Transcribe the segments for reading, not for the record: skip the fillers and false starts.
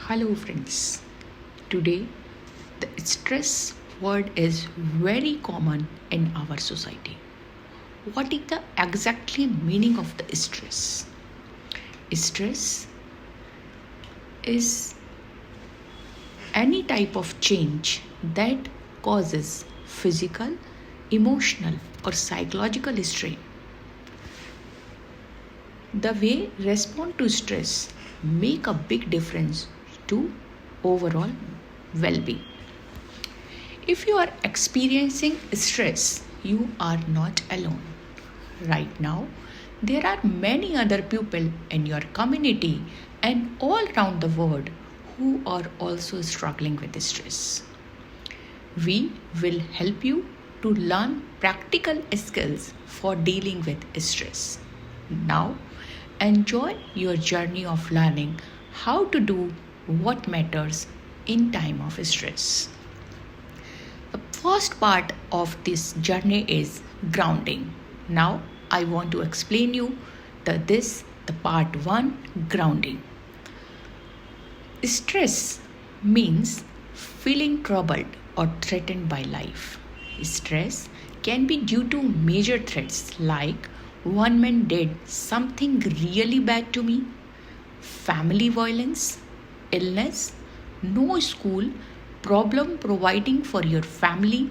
Hello, friends. Today, the stress word is very common in our society. What is the exactly meaning of the stress? Stress is any type of change that causes physical, emotional, or psychological strain. The way respond to stress make a big difference to overall well-being. If you are experiencing stress, you are not alone. Right now, there are many other people in your community and all around the world who are also struggling with stress. We will help you to learn practical skills for dealing with stress. Now, enjoy your journey of learning how to do what matters in time of stress. The first part of this journey is grounding. Now I want to explain you the part 1 grounding. Stress means feeling troubled or threatened by life. Stress can be due to major threats like one man did something really bad to me, family violence, illness, no school, problem providing for your family,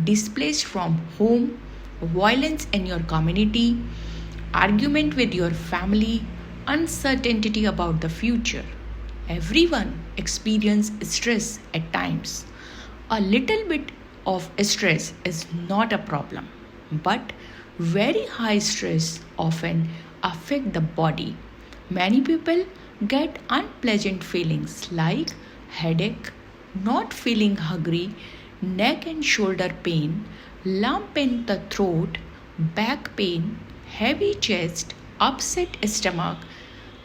displaced from home, violence in your community, argument with your family, uncertainty about the future. Everyone experiences stress at times. A little bit of stress is not a problem, but very high stress often affect the body. Many people get unpleasant feelings like headache, not feeling hungry, neck and shoulder pain, lump in the throat, back pain, heavy chest, upset stomach,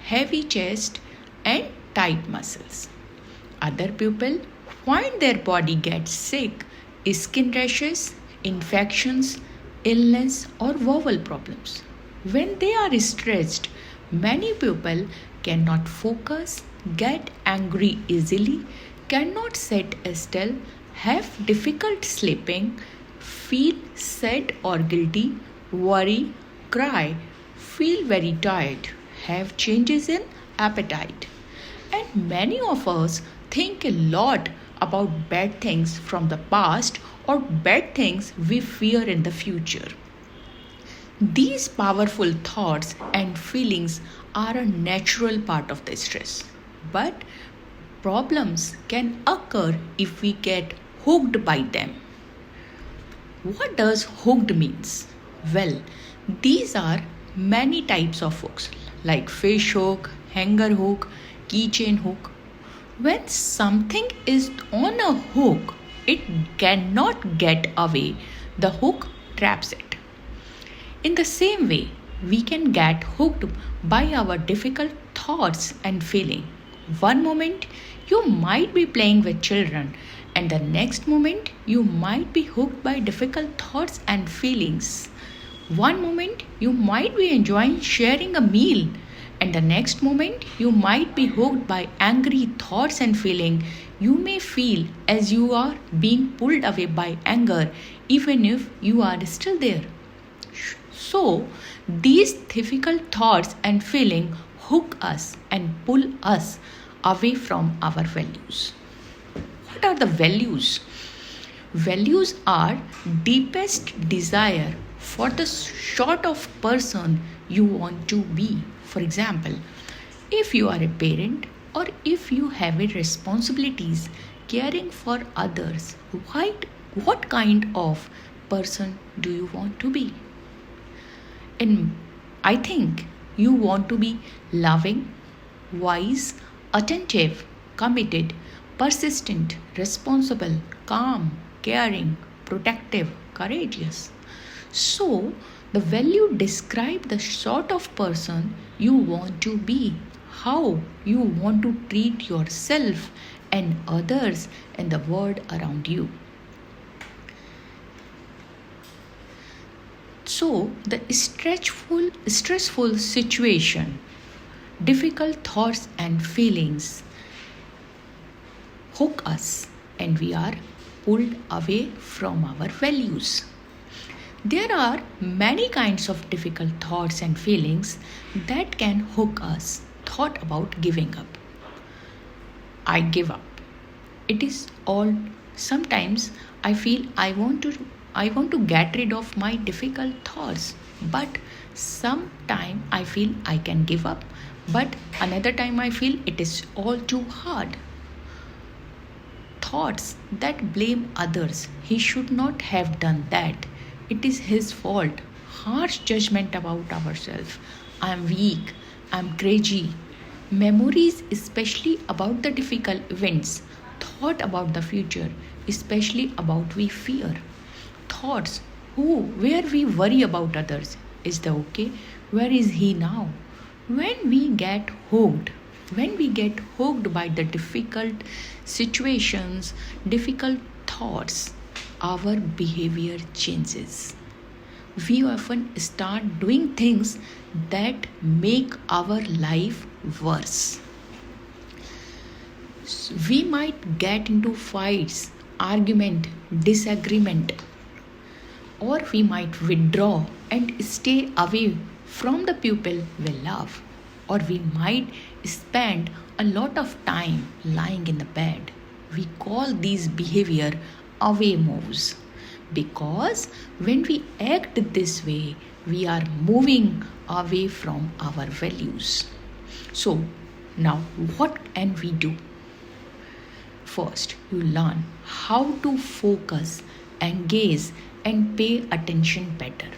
heavy chest, and tight muscles. Other people find their body gets sick, skin rashes, infections, illness, or vowel problems. When they are stressed, many people cannot focus, get angry easily, cannot sit still, have difficult sleeping, feel sad or guilty, worry, cry, feel very tired, have changes in appetite. And many of us think a lot about bad things from the past or bad things we fear in the future. These powerful thoughts and feelings are a natural part of the stress. But problems can occur if we get hooked by them. What does hooked means? Well, these are many types of hooks like fish hook, hanger hook, keychain hook. When something is on a hook, it cannot get away. The hook traps it. In the same way, we can get hooked by our difficult thoughts and feeling. One moment you might be playing with children, and the next moment you might be hooked by difficult thoughts and feelings. One moment you might be enjoying sharing a meal, and the next moment you might be hooked by angry thoughts and feeling. You may feel as you are being pulled away by anger, even if you are still there. So, these difficult thoughts and feeling hook us and pull us away from our values. What are the values? Values are deepest desire for the sort of person you want to be. For example, if you are a parent or if you have a responsibilities caring for others, what kind of person do you want to be? And I think you want to be loving, wise, attentive, committed, persistent, responsible, calm, caring, protective, courageous. So, the value describe the sort of person you want to be, how you want to treat yourself and others and the world around you. So, the stressful situation, difficult thoughts and feelings hook us and we are pulled away from our values. There are many kinds of difficult thoughts and feelings that can hook us. Thought about giving up. I give up. It is all. Sometimes I feel I want to get rid of my difficult thoughts, but sometime I feel I can give up, but another time I feel it is all too hard. Thoughts that blame others. He should not have done that. It is his fault. Harsh judgment about ourselves. I am weak. I am crazy. Memories, especially about the difficult events. Thought about the future, especially about we fear. Thoughts where we worry about others. Is the okay? Where is he now? When we get hooked, when we get hooked by the difficult situations, difficult thoughts, our behavior changes. We often start doing things that make our life worse. We might get into fights, argument, disagreement, or we might withdraw and stay away from the people we love, or we might spend a lot of time lying in the bed. We call these behavior away moves because when we act this way, we are moving away from our values. So, now what can we do? First, you learn how to focus, engage, and pay attention better.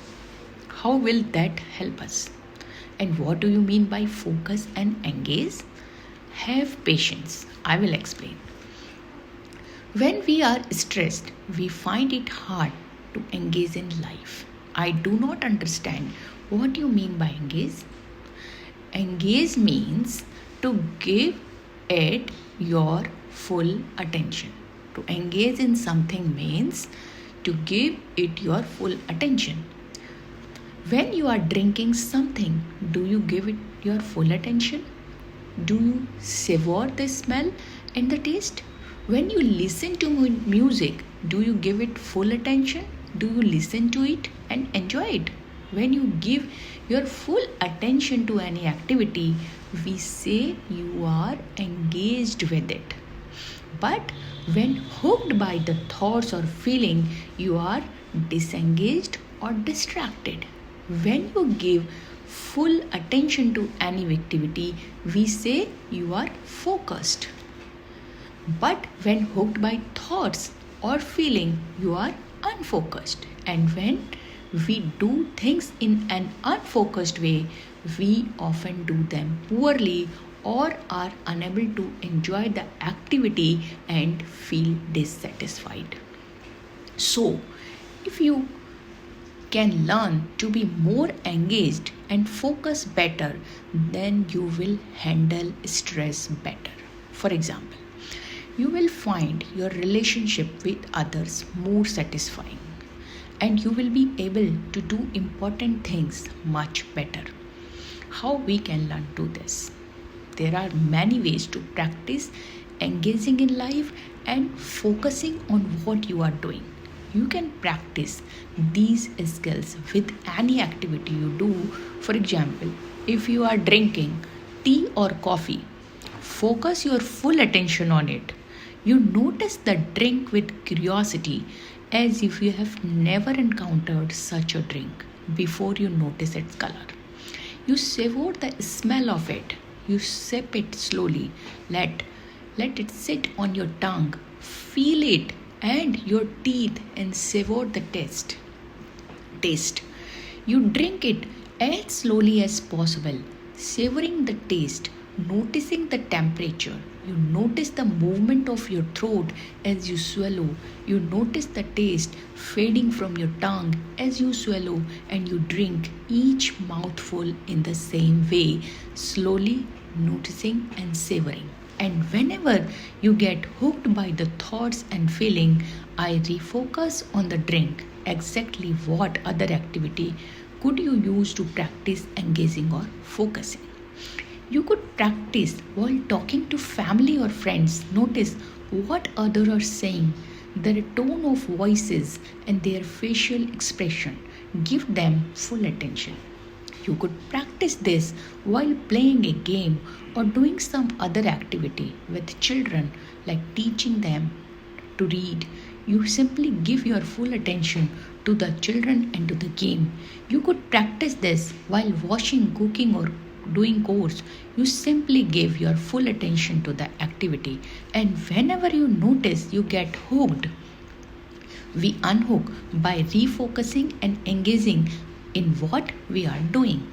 How will that help us? And what do you mean by focus and engage? Have patience. I will explain. When we are stressed, we find it hard to engage in life. I do not understand what you mean by engage. Engage means to give it your full attention. To engage in something means to give it your full attention. When you are drinking something, do you give it your full attention? Do you savor the smell and the taste? When you listen to music, do you give it full attention? Do you listen to it and enjoy it? When you give your full attention to any activity, we say you are engaged with it. But when hooked by the thoughts or feeling, you are disengaged or distracted. When you give full attention to any activity, we say you are focused. But when hooked by thoughts or feeling, you are unfocused. And when we do things in an unfocused way, we often do them poorly or are unable to enjoy the activity and feel dissatisfied. So, if you can learn to be more engaged and focus better, then you will handle stress better. For example, you will find your relationship with others more satisfying and you will be able to do important things much better. How we can learn to this? There are many ways to practice engaging in life and focusing on what you are doing. You can practice these skills with any activity you do. For example, if you are drinking tea or coffee, focus your full attention on it. You notice the drink with curiosity as if you have never encountered such a drink before you notice its color. You savor the smell of it. You sip it slowly. Let it sit on your tongue. Feel it and your teeth and savor the taste. You drink it as slowly as possible, savoring the taste, noticing the temperature. You notice the movement of your throat as you swallow. You notice the taste fading from your tongue as you swallow and you drink each mouthful in the same way, slowly noticing and savoring. And whenever you get hooked by the thoughts and feeling, I refocus on the drink. Exactly what other activity could you use to practice engaging or focusing? You could practice while talking to family or friends. Notice what others are saying, their tone of voices, and their facial expression. Give them full attention. You could practice this while playing a game or doing some other activity with children, like teaching them to read. You simply give your full attention to the children and to the game. You could practice this while washing, cooking, or doing chores. You simply give your full attention to the activity, and whenever you notice you get hooked, we unhook by refocusing and engaging in what we are doing.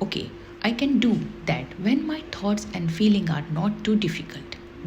Okay, I can do that when my thoughts and feeling are not too difficult.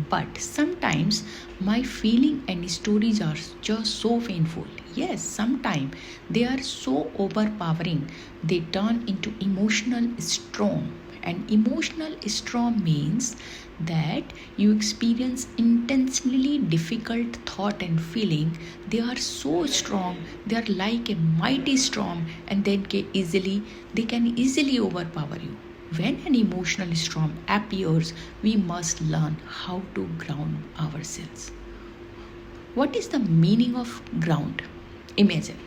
But sometimes my feeling and stories are just so painful. Yes, sometimes they are so overpowering they turn into emotional storm. And emotional storm means that you experience intensely difficult thought and feeling. They are so strong, they are like a mighty storm, and they can easily overpower you. When an emotional storm appears, we must learn how to ground ourselves. What is the meaning of ground? Imagine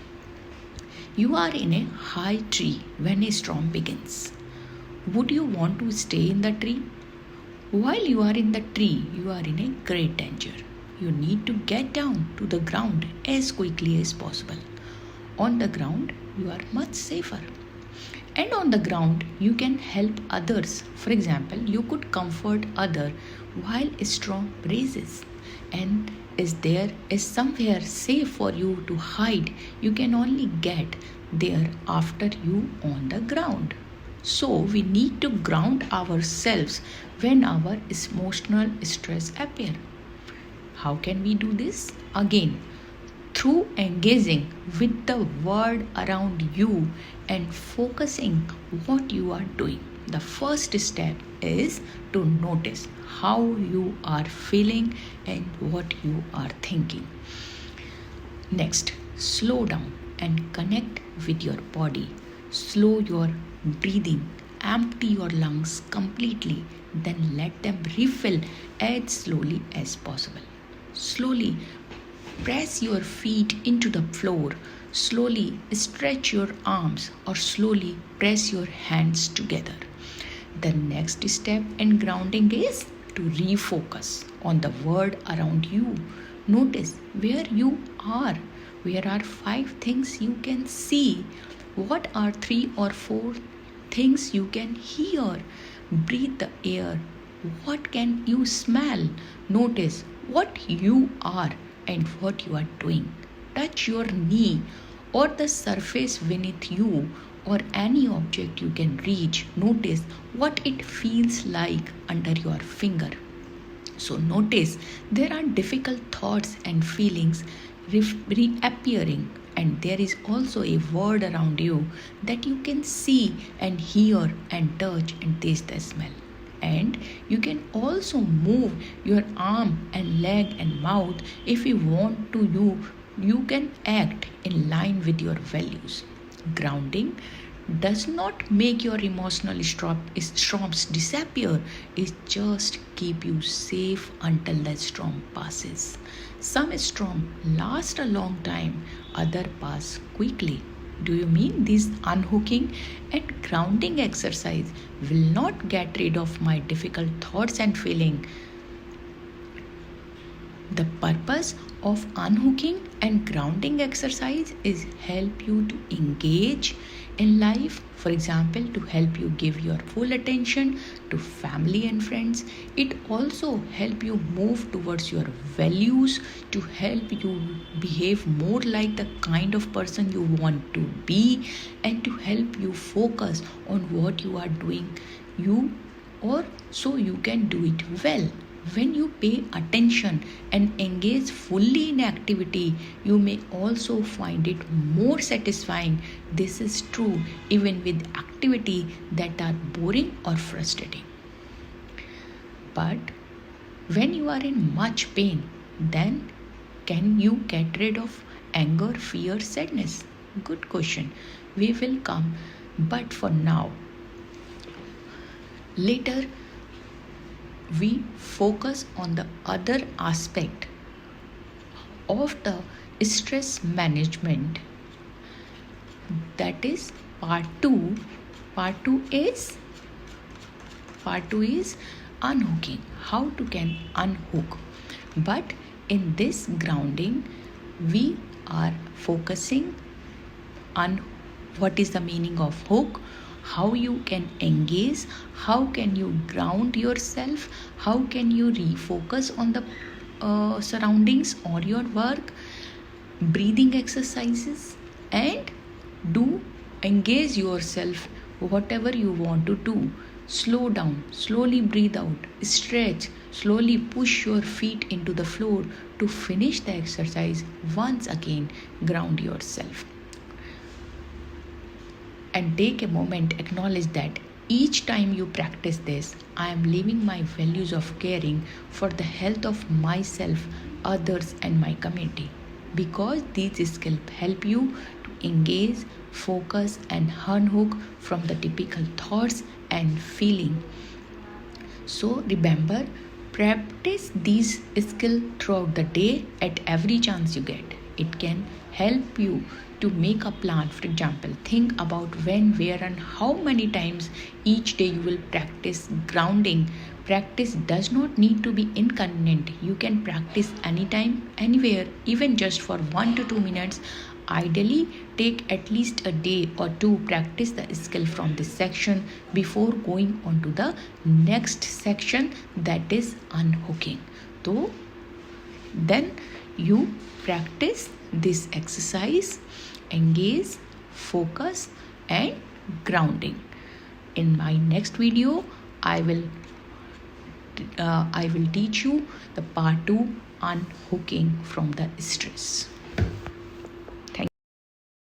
you are in a high tree when a storm begins. Would you want to stay in the tree? While you are in the tree, you are in a great danger. You need to get down to the ground as quickly as possible. On the ground, you are much safer. And on the ground, you can help others. For example, you could comfort others while a storm rages. And there is somewhere safe for you to hide. You can only get there after you on the ground. So we need to ground ourselves when our emotional stress appear. How can we do this? Again, through engaging with the world around you and focusing what you are doing. The first step is to notice how you are feeling and what you are thinking. Next, slow down and connect with your body. Slow your breathing, empty your lungs completely, then let them refill as slowly as possible. Slowly press your feet into the floor. Slowly stretch your arms or slowly press your hands together. The next step in grounding is to refocus on the world around you. Notice where you are. Where are 5 things you can see? What are 3 or 4 things you can hear? Breathe the air. What can you smell? Notice what you are and what you are doing. Touch your knee or the surface beneath you or any object you can reach. Notice what it feels like under your finger. So notice there are difficult thoughts and feelings reappearing, and there is also a world around you that you can see and hear and touch and taste the smell. And you can also move your arm and leg and mouth if you want to. You can act in line with your values. Grounding does not make your emotional storms disappear. It just keep you safe until the storm passes. Some storms last a long time, other pass quickly. Do you mean this unhooking and grounding exercise will not get rid of my difficult thoughts and feeling? The purpose of unhooking and grounding exercise is help you to engage in life. For example, to help you give your full attention to family and friends. It also help you move towards your values, to help you behave more like the kind of person you want to be, and to help you focus on what you are doing so you can do it well. When you pay attention and engage fully in activity, you may also find it more satisfying. This is true even with activity that are boring or frustrating. But when you are in much pain, then can you get rid of anger, fear, sadness? Good question. We will come. But for now, later we focus on the other aspect of the stress management. That is part 2. Part 2 is unhooking, how to can unhook. But in this grounding we are focusing on what is the meaning of hook, how you can engage, how can you ground yourself, how can you refocus on the surroundings or your work, breathing exercises, and do engage yourself whatever you want to do. Slow down, slowly breathe out, stretch, slowly push your feet into the floor to finish the exercise. Once again, ground yourself and take a moment, acknowledge that each time you practice this, I am living my values of caring for the health of myself, others, and my community. Because these skills help you to engage, focus, and unhook from the typical thoughts and feeling. So remember, practice these skills throughout the day at every chance you get. It can help you to make a plan. For example, think about when, where, and how many times each day you will practice grounding. Practice does not need to be inconvenient. You can practice anytime, anywhere, even just for 1 to 2 minutes. Ideally, take at least a day or two practice the skill from this section before going on to the next section, that is unhooking. So then you practice this exercise, engage, focus, and grounding. In my next video, I will teach you the part 2, unhooking from the stress.